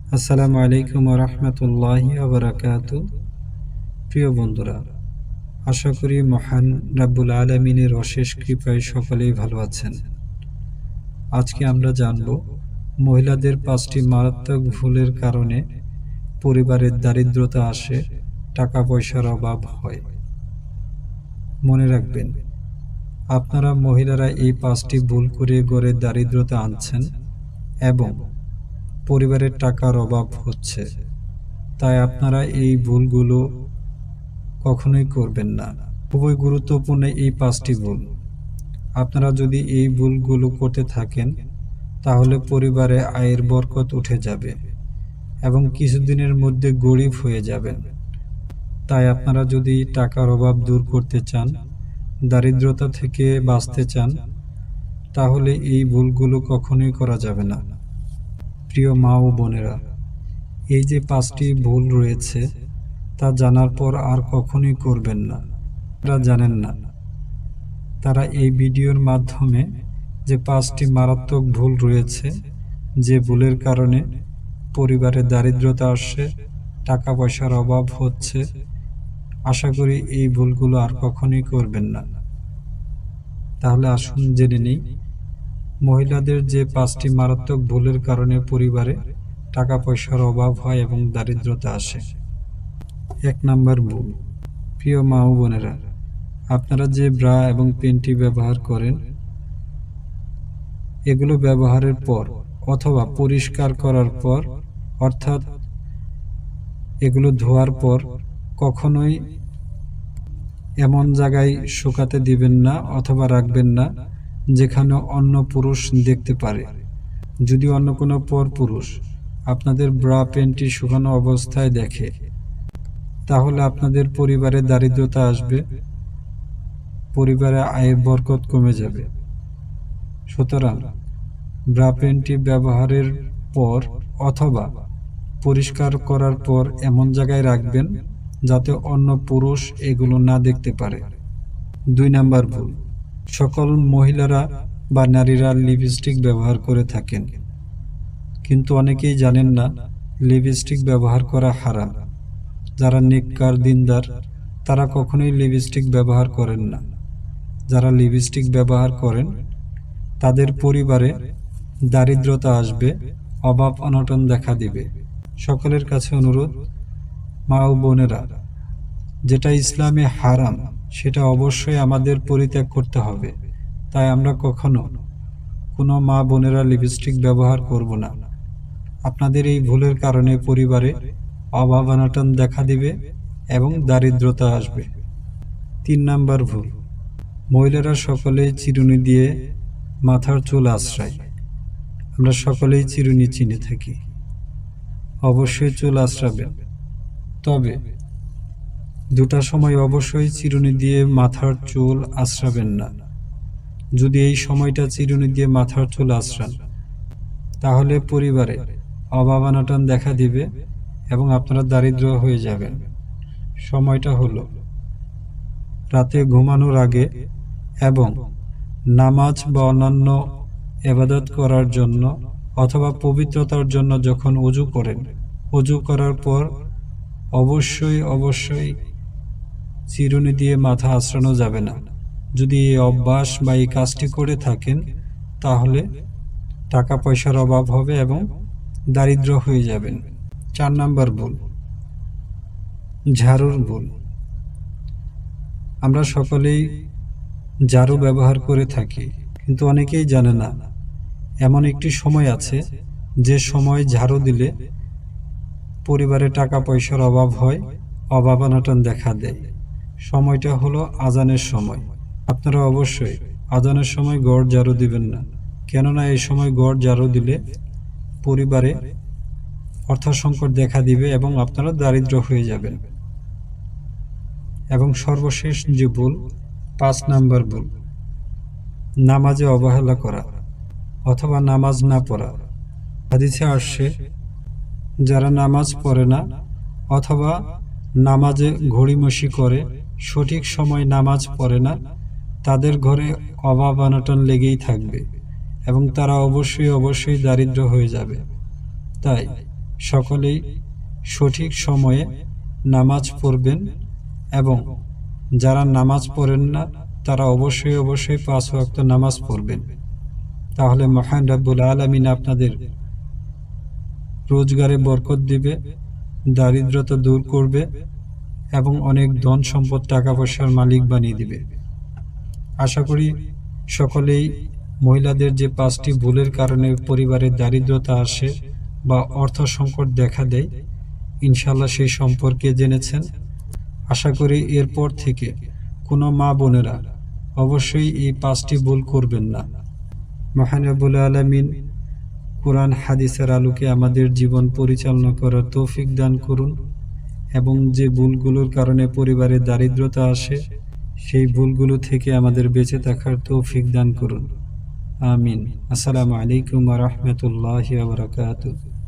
আসসালামু আলাইকুম ওয়া রাহমাতুল্লাহি ওয়া বারাকাতুহু। প্রিয় বন্ধুরা, আশা করি মহান রাব্বুল আলামিনের অশেষ কৃপায় সকলেই ভালো আছেন। আজকে আমরা জানব মহিলাদের 5টি মারাত্মক ভুলের কারণে পরিবারের দারিদ্রতা আসে, টাকা পয়সার অভাব হয়। মনে রাখবেন, আপনারা মহিলারা এই 5টি ভুল করে ঘরে দারিদ্রতা আনছেন এবং পরিবারের টাকার অভাব হচ্ছে। তাই আপনারা এই ভুলগুলো কখনোই করবেন না। খুবই গুরুত্বপূর্ণ এই 5টি ভুল। আপনারা যদি এই ভুলগুলো করতে থাকেন তাহলে পরিবারে আয়ের বরকত উঠে যাবে এবং কিছুদিনের মধ্যে গরিব হয়ে যাবেন। তাই আপনারা যদি টাকার অভাব দূর করতে চান, দারিদ্রতা থেকে বাঁচতে চান, তাহলে এই ভুলগুলো কখনোই করা যাবে না। প্রিয় মা ও বোনেরা, এই যে 5টি ভুল রয়েছে তা জানার পর আর কখনোই করবেন না। তারা জানেন না, তারা এই ভিডিওর মাধ্যমে যে 5টি মারাত্মক ভুল রয়েছে, যে ভুলের কারণে পরিবারে দারিদ্রতা আসছে, টাকা পয়সার অভাব হচ্ছে, আশা করি এই ভুলগুলো আর কখনোই করবেন না। তাহলে আসুন জেনে নিই মহিলাদের যে 5টি মারাত্মক ভুলের কারণে পরিবারে টাকা পয়সার অভাব হয় এবং দারিদ্রতা আসে। 1 নাম্বার ভুল। প্রিয় মা ও বোনেরা, আপনারা যে ব্রা এবং পেন্টি ব্যবহার করেন, এগুলো ব্যবহারের পর অথবা পরিষ্কার করার পর, অর্থাৎ এগুলো ধোয়ার পর কখনোই এমন জায়গায় শুকাতে দিবেন না অথবা রাখবেন না যেখানে অন্য পুরুষ দেখতে পারে। যদি অন্য কোনো পরপুরুষ আপনাদের ব্রা পেন্টি শুকানো অবস্থায় দেখে, তাহলে আপনাদের পরিবারে দারিদ্রতা আসবে, পরিবারে আয়ের বরকত কমে যাবে। সুতরাং ব্রা পেন্টি ব্যবহারের পর অথবা পরিষ্কার করার পর এমন জায়গায় রাখবেন যাতে অন্য পুরুষ এগুলো না দেখতে পারে। 2 নাম্বার ভুল। সকল মহিলারা বা নারীরা লিপস্টিক ব্যবহার করে থাকেন, কিন্তু অনেকেই জানেন না লিপস্টিক ব্যবহার করা হারাম। যারা নেককার দিনদার তারা কখনোই লিপস্টিক ব্যবহার করেন না। যারা লিপস্টিক ব্যবহার করেন তাদের পরিবারে দারিদ্রতা আসবে, অভাব অনটন দেখা দিবে। সকলের কাছে অনুরোধ, মা ও বোনেরা, যেটা ইসলামে হারাম সেটা অবশ্যই আমাদের পরিত্যাগ করতে হবে। তাই আমরা কখনো কোনো মা বোনেরা লিপস্টিক ব্যবহার করব না। আপনাদের এই ভুলের কারণে পরিবারে অভাব অনটন দেখা দিবে এবং দারিদ্রতা আসবে। 3 নাম্বার ভুল। মহিলারা সকলেই চিরুনি দিয়ে মাথার চুল আঁচড়ায়। আমরা সকলেই চিরুনি চিনে থাকি, অবশ্যই চুল আঁচড়াবেন, তবে 2টা সময় অবশ্যই চিরুনি দিয়ে মাথার চুল আঁচড়াবেন না। যদি এই সময়টা চিরুনি দিয়ে মাথার চুল আঁচড়ান তাহলে পরিবারে অভাব অনটন দেখা দিবে এবং আপনারা দারিদ্র হয়ে যাবেন। সময়টা হলো রাতে ঘুমানোর আগে এবং নামাজ বা অন্যান্য ইবাদত করার জন্য অথবা পবিত্রতার জন্য যখন ওযু করেন, ওযু করার পর অবশ্যই চিরুনি দিয়ে মাথা আঁচড়ানো যাবে না। যদি এই অভ্যাস বা এই কাজটি করে থাকেন তাহলে টাকা পয়সার অভাব হবে এবং দারিদ্র হয়ে যাবেন। 4 নাম্বার ভুল। ঝাড়ুর ভুল। আমরা সকলেই ঝাড়ু ব্যবহার করে থাকি, কিন্তু অনেকেই জানে না এমন একটি সময় আছে যে সময় ঝাড়ু দিলে পরিবারে টাকা পয়সার অভাব হয়, অভাব অনটন দেখা দেয়। সময়টা হলো আজানের সময়। আপনারা অবশ্যই আজানের সময় ঘর ঝাড়ু দিবেন না, কেননা এই সময় ঘর ঝাড়ু দিলে পরিবারে অর্থ সংকট দেখা দিবে এবং আপনারা দারিদ্র হয়ে যাবেন। এবং সর্বশেষ যে ভুল, 5 নাম্বার ভুল, নামাজে অবহেলা করা অথবা নামাজ না পড়া। হাদিসে আসছে, যারা নামাজ পড়ে না অথবা নামাজে ঘড়িমসি করে, সঠিক সময় নামাজ পড়ে না, তাদের ঘরে অভাব অনটন লেগেই থাকবে এবং তারা অবশ্যই দারিদ্র হয়ে যাবে। তাই সকলেই সঠিক সময়ে নামাজ পড়বেন এবং যারা নামাজ পড়েন না তারা অবশ্যই 5 ওয়াক্ত নামাজ পড়বেন। তাহলে মহান রব্বুল আলামিন আপনাদের রোজগারে বরকত দিবে, দারিদ্রতা দূর করবে এবং অনেক ধন সম্পদ টাকা পয়সার মালিক বানিয়ে দিবে। আশা করি সকলেই মহিলাদের যে 5টি ভুলের কারণে পরিবারে দারিদ্রতা আসে বা অর্থ সংকট দেখা দেয়, ইনশাআল্লাহ সেই সম্পর্কে জেনেছেন। আশা করি এরপর থেকে কোনো মা বোনেরা অবশ্যই এই 5টি ভুল করবেন না। মহান রব্বুল আলামিন কোরআন হাদিসের আলোকে আমাদের জীবন পরিচালনা করার তৌফিক দান করুন এবং যে ভুলগুলোর কারণে পরিবারে দারিদ্রতা আসে সেই ভুলগুলো থেকে আমাদের বেঁচে থাকার তৌফিক দান করুন। আমিন। আসসালামু আলাইকুম ওয়া রাহমাতুল্লাহি ওয়া বারাকাতুহু।